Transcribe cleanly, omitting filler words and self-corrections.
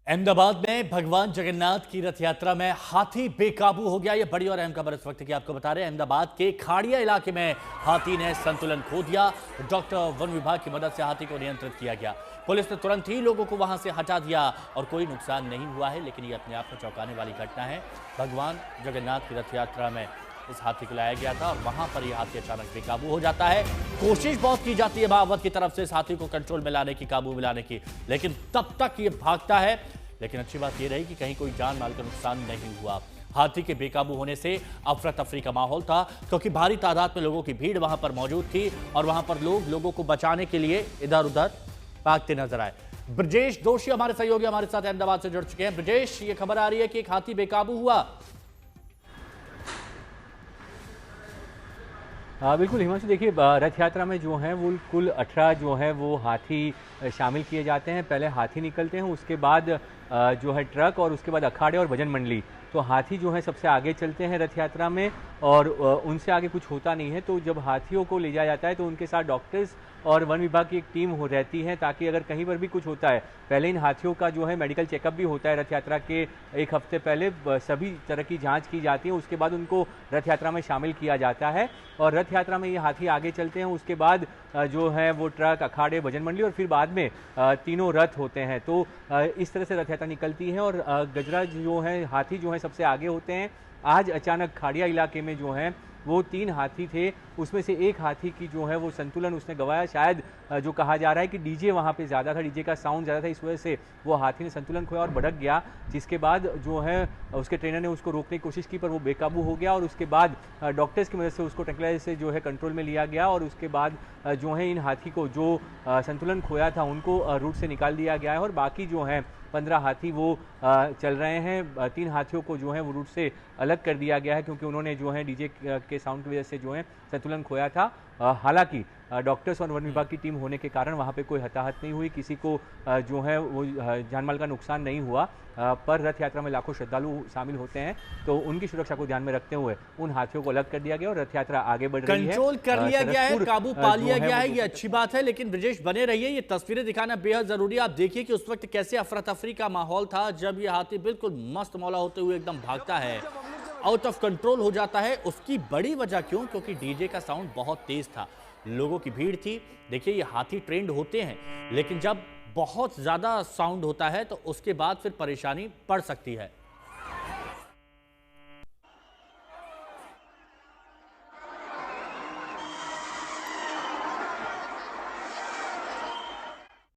अहमदाबाद में भगवान जगन्नाथ की रथ यात्रा में हाथी बेकाबू हो गया। यह बड़ी और अहम खबर इस वक्त की आपको बता रहे हैं। अहमदाबाद के खाड़िया इलाके में हाथी ने संतुलन खो दिया। डॉक्टर वन विभाग की मदद से हाथी को नियंत्रित किया गया। पुलिस ने तुरंत ही लोगों को वहां से हटा दिया और कोई नुकसान नहीं हुआ है, लेकिन यह अपने आप में चौंकाने वाली घटना है। भगवान जगन्नाथ की रथ यात्रा में इस हाथी को लाया गया था और वहां पर यह हाथी अचानक बेकाबू हो जाता है। कोशिश बहुत की जाती है भागवत की तरफ से इस हाथी को कंट्रोल में लाने की, काबू में लाने की, लेकिन तब तक ये भागता है। लेकिन अच्छी बात यह रही कि कहीं कोई जान माल का नुकसान नहीं हुआ। हाथी के बेकाबू होने से अफरा तफरी का माहौल था, क्योंकि भारी तादाद में लोगों की भीड़ वहां पर मौजूद थी और वहां पर लोगों को बचाने के लिए इधर उधर भागते नजर आए। ब्रजेश दोषी हमारे सहयोगी हमारे साथ अहमदाबाद से जुड़ चुके हैं। ब्रजेश, ये खबर आ रही है कि एक हाथी बेकाबू हुआ। बिल्कुल हिमांशु, देखिए रथ यात्रा में जो है वो कुल 18 जो है वो हाथी शामिल किए जाते हैं। पहले हाथी निकलते हैं, उसके बाद जो है ट्रक और उसके बाद अखाड़े और भजन मंडली। तो हाथी जो है सबसे आगे चलते हैं रथ यात्रा में और उनसे आगे कुछ होता नहीं है। तो जब हाथियों को ले जाया जाता है तो उनके साथ डॉक्टर्स और वन विभाग की एक टीम हो रहती है, ताकि अगर कहीं पर भी कुछ होता है, पहले इन हाथियों का जो है मेडिकल चेकअप भी होता है। रथ यात्रा के एक हफ्ते पहले सभी तरह की जांच की जाती है, उसके बाद उनको रथ यात्रा में शामिल किया जाता है। और रथ यात्रा में ये हाथी आगे चलते हैं, उसके बाद जो है वो ट्रक, अखाड़े, भजन मंडली और फिर बाद में तीनों रथ होते हैं। तो इस तरह से रथ यात्रा निकलती है और गजराज जो है, हाथी जो है सबसे आगे होते हैं। आज अचानक खाड़िया इलाके में जो है वो 3 हाथी थे, उसमें से एक हाथी की जो है वो संतुलन उसने गंवाया। शायद जो कहा जा रहा है कि डीजे वहाँ पे ज़्यादा था, डीजे का साउंड ज़्यादा था, इस वजह से वो हाथी ने संतुलन खोया और भड़क गया, जिसके बाद जो है उसके ट्रेनर ने उसको रोकने की कोशिश की पर वो बेकाबू हो गया। और उसके बाद डॉक्टर्स की मदद से उसको ट्रैंक्विलाइजर से जो है कंट्रोल में लिया गया और उसके बाद जो है इन हाथी को जो संतुलन खोया था उनको रूट से निकाल दिया गया है। और बाकी जो है 15 हाथी वो चल रहे हैं। 3 हाथियों को जो है वो रूट से अलग कर दिया गया है, क्योंकि उन्होंने जो है डीजे के साउंड की वजह से जो है संतुलन खोया था। हालांकि डॉक्टर्स और वन विभाग की टीम होने के कारण वहां पे कोई हताहत नहीं हुई, किसी को जो है वो जानमाल का नुकसान नहीं हुआ। पर रथ यात्रा में लाखों श्रद्धालु शामिल होते हैं, तो उनकी सुरक्षा को ध्यान में रखते हुए उन हाथियों को अलग कर दिया गया और रथ यात्रा आगे बढ़ रही है। कंट्रोल कर लिया गया है, काबू पा लिया गया है, ये अच्छी बात है। लेकिन ब्रजेश बने रहिए, ये तस्वीरें दिखाना बेहद जरूरी है। आप देखिए कि उस वक्त कैसे अफरा तफरी का माहौल था जब ये हाथी बिल्कुल मस्त मौला होते हुए एकदम भागता है, आउट ऑफ कंट्रोल हो जाता है। उसकी बड़ी वजह क्यों? क्योंकि डीजे का साउंड बहुत तेज था, लोगों की भीड़ थी। देखिए, ये हाथी ट्रेंड होते हैं, लेकिन जब बहुत ज्यादा साउंड होता है तो उसके बाद फिर परेशानी पड़ सकती है।